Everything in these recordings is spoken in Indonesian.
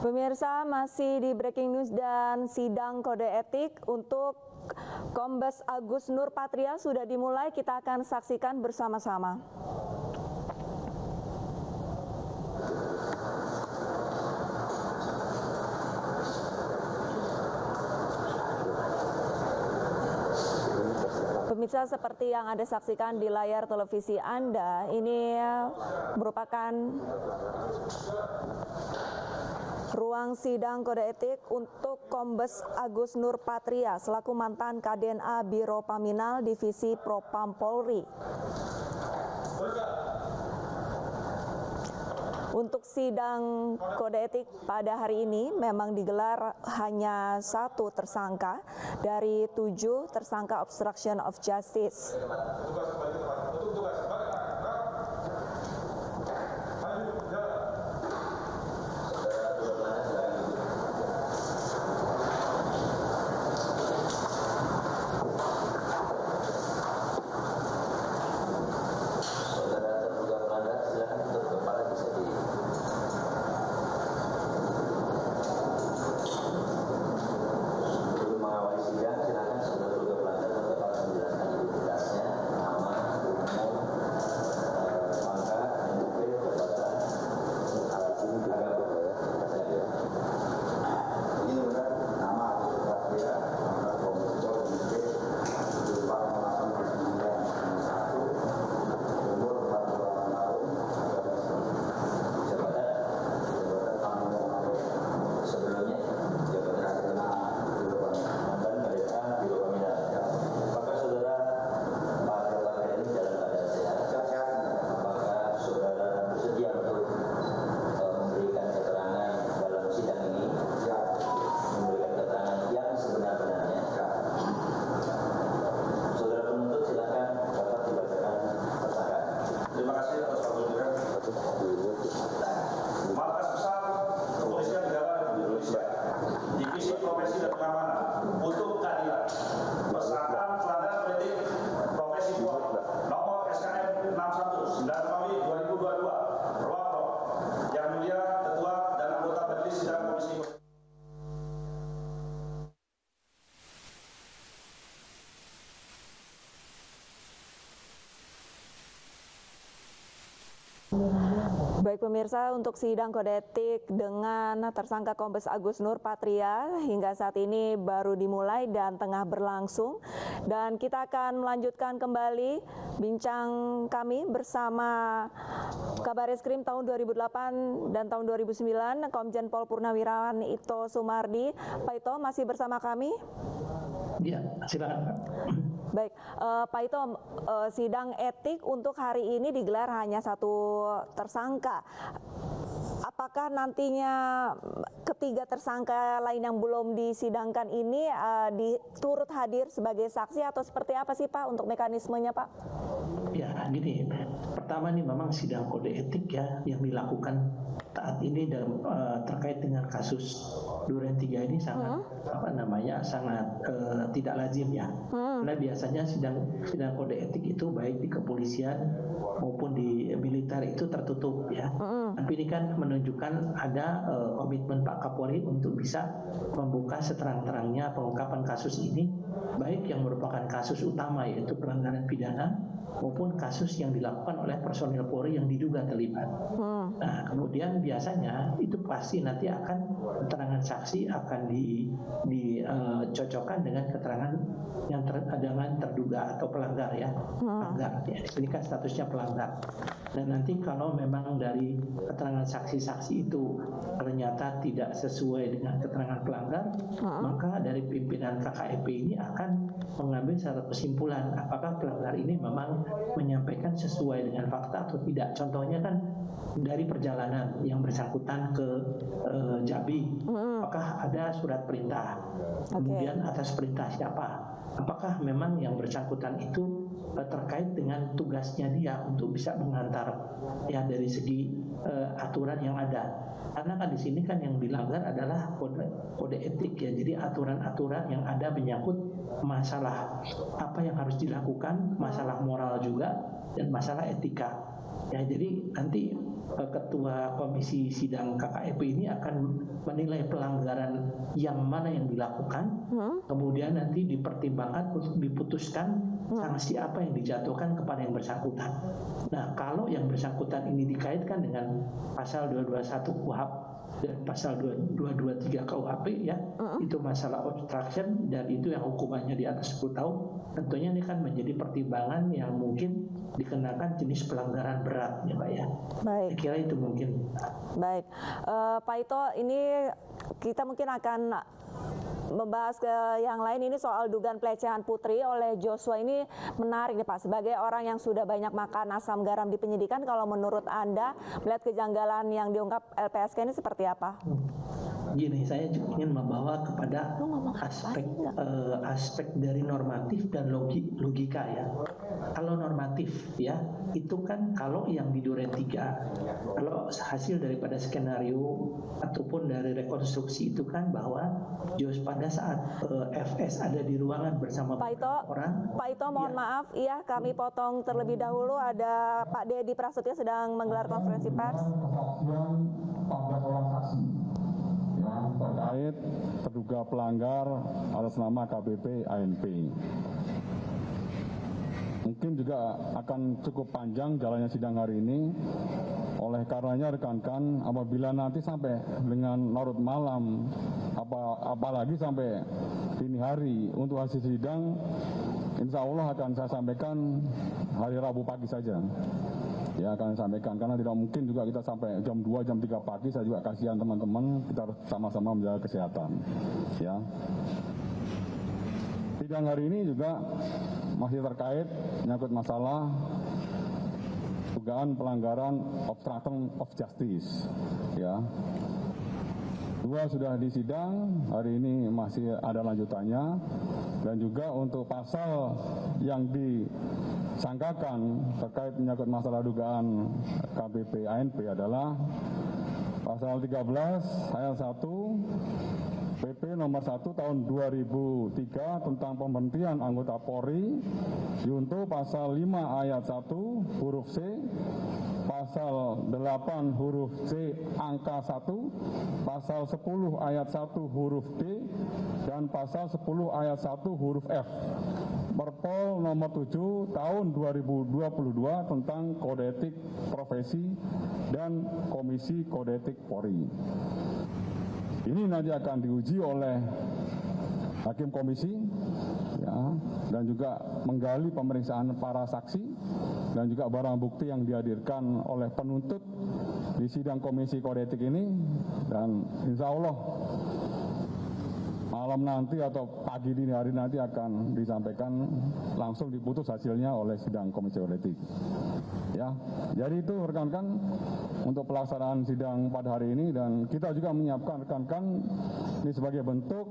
Pemirsa, masih di Breaking News dan sidang kode etik untuk Kombes Agus Nurpatria sudah dimulai, kita akan saksikan bersama-sama. Pemirsa, seperti yang Anda saksikan di layar televisi Anda, ini merupakan ruang sidang kode etik untuk Kombes Agus Nurpatria selaku mantan KDNA Biro Paminal Divisi Propam Polri. Untuk sidang kode etik pada hari ini memang digelar hanya satu tersangka dari 7 tersangka obstruction of justice. Divisi Profesi dan Pengamanan untuk keadilan persangkaan pelanggaran politik profesi Polri nomor SKM 61 9 Februari 2022 Perwakro yang mulia Ketua dan anggota Majelis Sidang Komisi. Baik pemirsa, untuk sidang kode etik dengan tersangka Kombes Agus Nurpatria hingga saat ini baru dimulai dan tengah berlangsung, dan kita akan melanjutkan kembali bincang kami bersama Kabareskrim tahun 2008 dan tahun 2009 Komjen Pol Purnawirawan Ito Sumardi. Pak Ito masih bersama kami? Ya, silakan. Baik, Pak Ito, sidang etik untuk hari ini digelar hanya satu tersangka. Apakah nantinya ketiga tersangka lain yang belum disidangkan ini turut hadir sebagai saksi atau seperti apa sih Pak untuk mekanismenya Pak? Ya, gini. Pertama nih memang sidang kode etik ya yang dilakukan saat ini dalam terkait dengan kasus Duren 3 ini sangat sangat tidak lazim ya. Karena biasanya sidang kode etik itu baik di kepolisian maupun di militer itu tertutup ya. Tapi ini kan menunjukkan ada komitmen Pak Kapolri untuk bisa membuka seterang-terangnya pengungkapan kasus ini, baik yang merupakan kasus utama yaitu pelanggaran pidana maupun kasus yang dilakukan oleh personil Polri yang diduga terlibat. Nah, kemudian biasanya itu pasti nanti akan keterangan saksi akan dicocokkan dengan keterangan yang dengan terduga atau pelanggar ya. Pelanggar ya. Ini kan statusnya pelanggar. Dan nanti kalau memang dari keterangan saksi-saksi itu ternyata tidak sesuai dengan keterangan pelanggar, maka dari pimpinan KKEP ini akan mengambil satu kesimpulan apakah pelanggar ini memang menyampaikan sesuai dengan fakta atau tidak. Contohnya kan dari perjalanan yang bersangkutan ke Jambi, apakah ada surat perintah, kemudian atas perintah siapa, apakah memang yang bersangkutan itu terkait dengan tugasnya dia untuk bisa mengantar ya dari segi aturan yang ada. Karena kan di sini kan yang dilanggar adalah kode etik ya. Jadi aturan-aturan yang ada menyangkut masalah apa yang harus dilakukan, masalah moral juga dan masalah etika. Ya, jadi nanti ketua komisi sidang KKEP ini akan menilai pelanggaran yang mana yang dilakukan, kemudian nanti dipertimbangkan untuk diputuskan sanksi apa yang dijatuhkan kepada yang bersangkutan. Nah, kalau yang bersangkutan ini dikaitkan dengan pasal 221 KUHP dan pasal 223 KUHP ya, itu masalah obstruction dan itu yang hukumannya di atas 10 tahun, tentunya ini kan menjadi pertimbangan yang mungkin dikenakan jenis pelanggaran berat ya Pak ya. Baik. Saya kira itu mungkin. Baik, Pak Ito, ini kita mungkin akan membahas ke yang lain. Ini soal dugaan pelecehan putri oleh Joshua. Ini menarik nih Pak, sebagai orang yang sudah banyak makan asam garam di penyidikan, kalau menurut Anda melihat kejanggalan yang diungkap LPSK ini seperti apa? Gini, saya ingin membawa kepada aspek dari normatif dan logika ya. Kalau normatif ya, itu kan kalau yang di Duren 3, kalau hasil daripada skenario ataupun dari rekonstruksi itu kan bahwa pada saat FS ada di ruangan bersama Pak Ito, mohon maaf, iya kami potong terlebih dahulu. Ada Pak Dedi Prasetyo sedang menggelar konferensi pers. Kesaksian 14 orang saksi terkait terduga pelanggar atas nama KBP ANP. Mungkin juga akan cukup panjang jalannya sidang hari ini. Oleh karenanya rekan-rekan, apabila nanti sampai dengan larut malam, apalagi sampai dini hari untuk hasil sidang, insya Allah akan saya sampaikan hari Rabu pagi saja. Ya, akan sampaikan, karena tidak mungkin juga kita sampai jam 2, jam 3 pagi, saya juga kasihan teman-teman, kita harus sama-sama menjaga kesehatan. Ya. Sidang hari ini juga masih terkait menyangkut masalah dugaan pelanggaran obstruction of justice. Ya. 2 sudah disidang, hari ini masih ada lanjutannya, dan juga untuk pasal yang disangkakan terkait menyangkut masalah dugaan KBP ANP adalah pasal 13 ayat 1 PP nomor 1 tahun 2003 tentang pemberhentian anggota Polri, junto pasal 5 ayat 1 huruf C, pasal 8 huruf C angka 1, pasal 10 ayat 1 huruf D, dan pasal 10 ayat 1 huruf F. Perpol nomor 7 tahun 2022 tentang kode etik profesi dan Komisi Kode Etik Polri. Ini nanti akan diuji oleh hakim komisi, ya, dan juga menggali pemeriksaan para saksi dan juga barang bukti yang dihadirkan oleh penuntut di sidang Komisi Kode Etik ini, dan insya Allah malam nanti atau pagi dini hari nanti akan disampaikan, langsung diputus hasilnya oleh sidang Komisi Kode Etik. Ya, jadi itu rekan-rekan untuk pelaksanaan sidang pada hari ini, dan kita juga menyiapkan rekan-rekan ini sebagai bentuk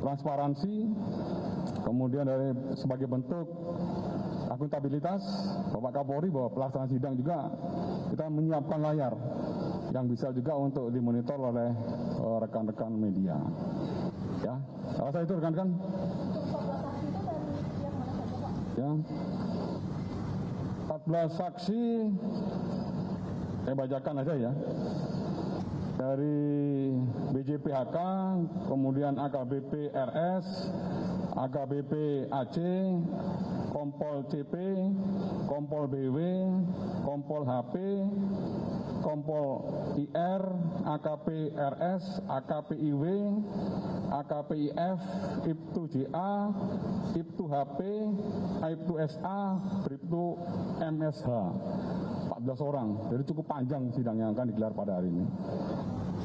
transparansi, kemudian sebagai bentuk akuntabilitas Bapak Kapolri bahwa pelaksanaan sidang juga kita menyiapkan layar yang bisa juga untuk dimonitor oleh rekan-rekan media. Ya, rasa itu rekan-rekan. Ya. 14 saksi saya bacakan aja ya. Dari BJPHK, kemudian AKBP RS, AKBP AC, Kompol CP, Kompol BW, Kompol HP, Kompol IR, AKP RS, AKP IW, AKP IF, IPTU JA, IPTU HP, IPTU SA, BRIPTU MSH. 14 orang, jadi cukup panjang sidang yang akan digelar pada hari ini.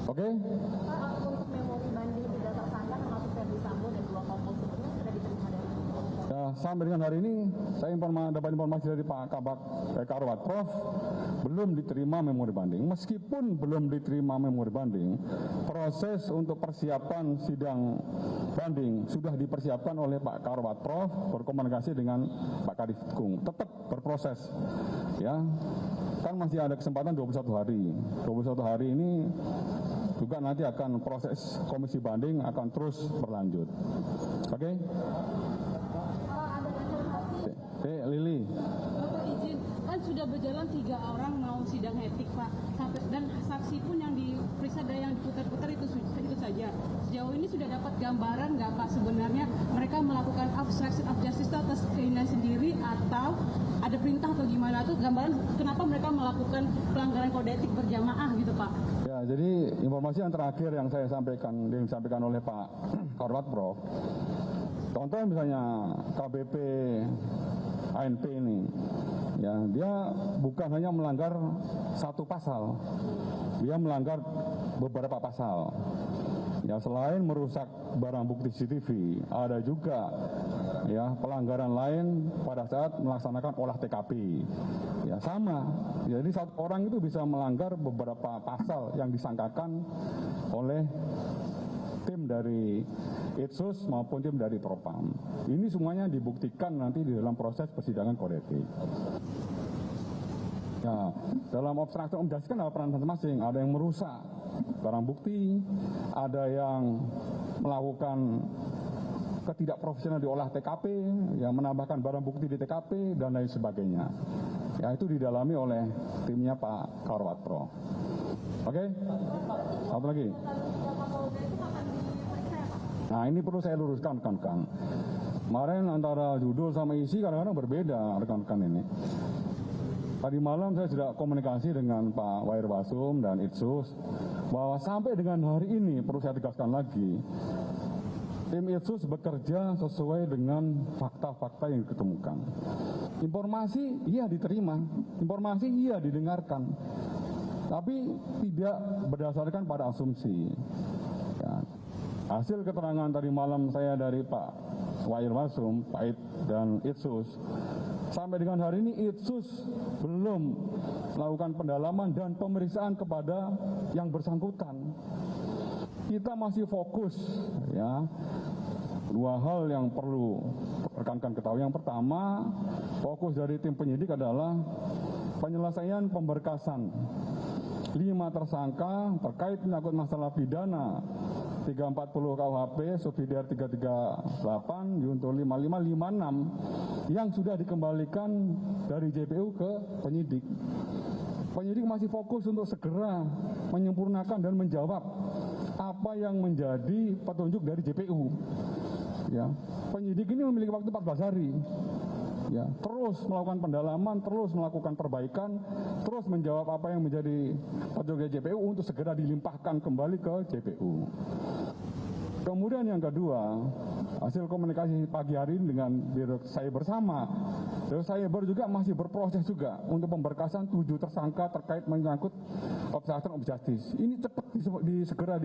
Oke? Pak, untuk memori banding 3 tersangka termasuk Ferdi Sambo dan 2 kompol sebelumnya sudah diterima dari ya, sampai dengan hari ini saya dapat informasi dari Pak Kabak Karobat Prof, belum diterima memori banding. Meskipun belum diterima memori banding, proses untuk persiapan sidang banding sudah dipersiapkan oleh Pak Karobat Prof, berkomunikasi dengan Pak Kadif Hukum, tetap berproses. Ya, kan masih ada kesempatan 21 hari. 21 hari ini juga nanti akan proses komisi banding akan terus berlanjut. Oke? Lili. Bapak izin, kan sudah berjalan 3 orang mau sidang etik Pak. sejauh ini sudah dapat gambaran nggak Pak sebenarnya mereka melakukan obstruction of justice itu atas keinginan sendiri atau ada perintah atau gimana tuh, gambaran kenapa mereka melakukan pelanggaran kode etik berjamaah gitu Pak? Ya, jadi informasi yang terakhir yang saya sampaikan, yang disampaikan oleh Pak Karwat Prof. Contoh misalnya KBP ANP ini, ya dia bukan hanya melanggar satu pasal, dia melanggar beberapa pasal. Ya, selain merusak barang bukti CCTV, ada juga ya pelanggaran lain pada saat melaksanakan olah TKP. Ya sama. Jadi satu orang itu bisa melanggar beberapa pasal yang disangkakan oleh tim dari Itsus maupun tim dari Propam. Ini semuanya dibuktikan nanti di dalam proses persidangan kode etik. Ya, dalam obstruction of justice kan ada peran masing-masing. Ada yang merusak barang bukti, ada yang melakukan ketidakprofesional di olah TKP, yang menambahkan barang bukti di TKP dan lain sebagainya. Ya, itu didalami oleh timnya Pak Karwat Pro. Oke, satu lagi. Nah, ini perlu saya luruskan rekan-rekan. Kemarin antara judul sama isi kadang-kadang berbeda rekan-rekan ini. Tadi malam saya sudah komunikasi dengan Pak Wairbasum dan Itsus bahwa sampai dengan hari ini perlu saya tegaskan lagi, tim Itsus bekerja sesuai dengan fakta-fakta yang diketemukan. Informasi iya diterima, informasi iya didengarkan, tapi tidak berdasarkan pada asumsi. Ya. Hasil keterangan tadi malam saya dari Pak Wairbasum, Pak It dan Itsus, sampai dengan hari ini Itsus belum melakukan pendalaman dan pemeriksaan kepada yang bersangkutan. Kita masih fokus ya. Dua hal yang perlu rekan-rekan ketahui. Yang pertama, fokus dari tim penyidik adalah penyelesaian pemberkasan 5 tersangka terkait menyangkut masalah pidana 340 KUHP, subsidiar 338, junto 5556 yang sudah dikembalikan dari JPU ke penyidik. Penyidik masih fokus untuk segera menyempurnakan dan menjawab apa yang menjadi petunjuk dari JPU. Ya, penyidik ini memiliki waktu 14 hari. Ya, terus melakukan pendalaman, terus melakukan perbaikan, terus menjawab apa yang menjadi petunjuk dari JPU untuk segera dilimpahkan kembali ke JPU. Kemudian yang kedua, hasil komunikasi pagi hari ini dengan Biro Cyber sama. Biro Cyber juga masih berproses juga untuk pemberkasan 7 tersangka terkait menyangkut obstruction of justice. Ini cepat segera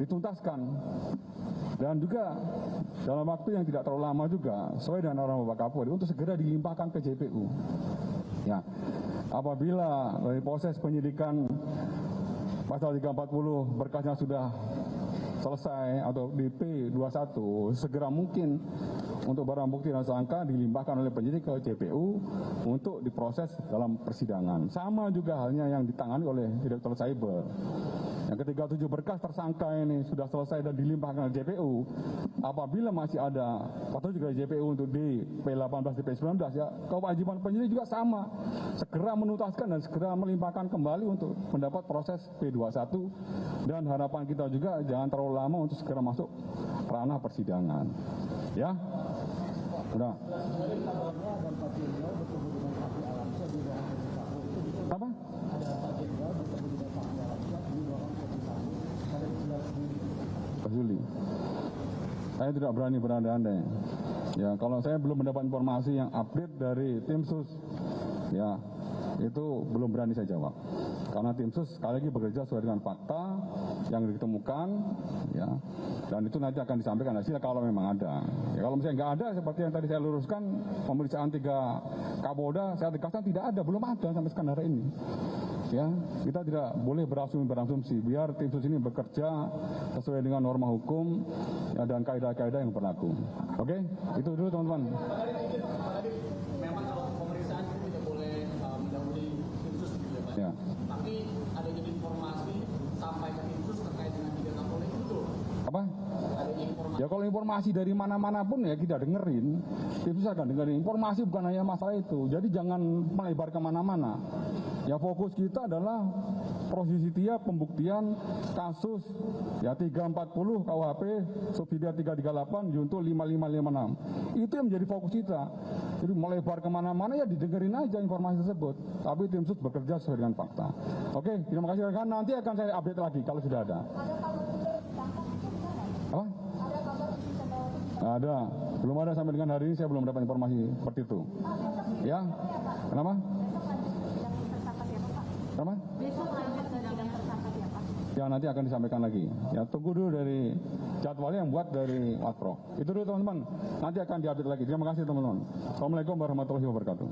dituntaskan. Dan juga dalam waktu yang tidak terlalu lama juga, sesuai dengan arahan Bapak Kapolri, untuk segera dilimpahkan ke JPU. Ya, apabila dari proses penyidikan pasal 340 berkasnya sudah selesai atau DP21, segera mungkin untuk barang bukti dan tersangka dilimpahkan oleh penyidik ke JPU untuk diproses dalam persidangan. Sama juga halnya yang ditangani oleh Direktur Cyber. Yang ketiga 7 berkas tersangka ini sudah selesai dan dilimpahkan ke JPU. Apabila masih ada petunjuk dari JPU untuk di P18, di P19, ya kewajiban penyidik juga sama. Segera menuntaskan dan segera melimpahkan kembali untuk mendapat proses P21. Dan harapan kita juga jangan terlalu lama untuk segera masuk ranah persidangan. Ya, udah. Apa? Pak Juli, saya tidak berani berandai-andai. Ya, kalau saya belum mendapat informasi yang update dari tim sus, ya itu belum berani saya jawab. Karena tim sus sekali lagi bekerja sesuai dengan fakta yang ditemukan, ya, dan itu nanti akan disampaikan hasilnya kalau memang ada. Ya, kalau misalnya nggak ada seperti yang tadi saya luruskan, pemeriksaan 3 Kapolda, saya tegaskan tidak ada, belum ada sampai sekarang hari ini. Ya, kita tidak boleh berasumsi, biar tim sus ini bekerja sesuai dengan norma hukum ya, dan kaidah-kaidah yang berlaku. Oke, itu dulu teman-teman. Memang kalau pemeriksaan itu tidak boleh mendahului tim sus gitu ya Pak. Ya. Tapi ada jadi informasi sampai ke tim sus terkait dengan 3 Kapolri itu betul. Apa? Ada informasi. Ya kalau kalau informasi dari mana-mana pun ya kita dengerin, itu saya akan dengerin. Informasi bukan hanya masalah itu, jadi jangan melebar kemana-mana. Ya fokus kita adalah posisi dia pembuktian kasus ya 340 KUHP subsidiar 338 junto 5556. Itu yang menjadi fokus kita. Jadi melebar kemana-mana ya didengerin aja informasi tersebut. Tapi tim sus bekerja sesuai dengan fakta. Oke, terima kasih rekan. Nanti akan saya update lagi kalau sudah ada. Apa? Ada. Belum ada sampai dengan hari ini saya belum dapat informasi seperti itu. Ya? Kenapa? Kenapa? Ya nanti akan disampaikan lagi. Ya tunggu dulu dari jadwalnya yang buat dari Watpro. Itu dulu teman-teman. Nanti akan diupdate lagi. Terima kasih teman-teman. Assalamualaikum warahmatullahi wabarakatuh.